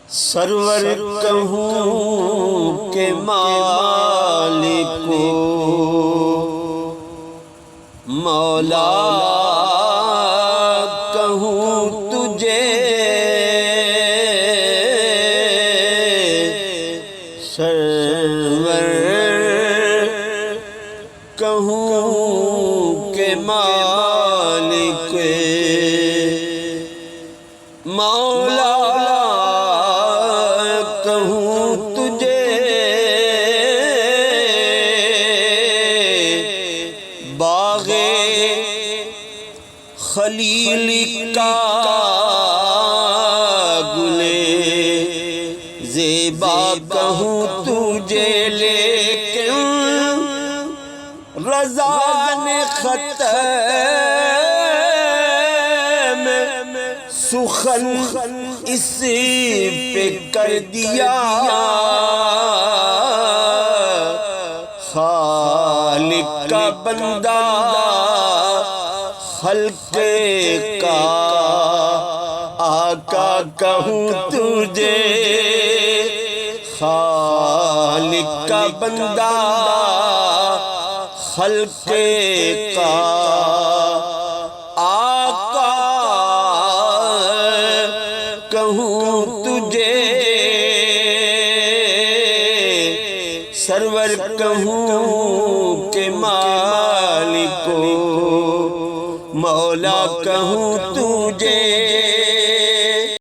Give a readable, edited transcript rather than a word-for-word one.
سرور کہوں کہ مالک کو مولا کہوں تجھے سرور کہوں کہ مالک مولا کہوں تجھے باغ خلیل کا گلے زیبا کہوں تجھے لیکن رضا نے خط سخن اسی پہ کر دیا خالق کا بندہ خلق کا آقا کہوں تجھے خالق کا بندہ خلق کا آقا کہوں تجھے سرور کہوں کہ مالک کو مولا کہوں تجھے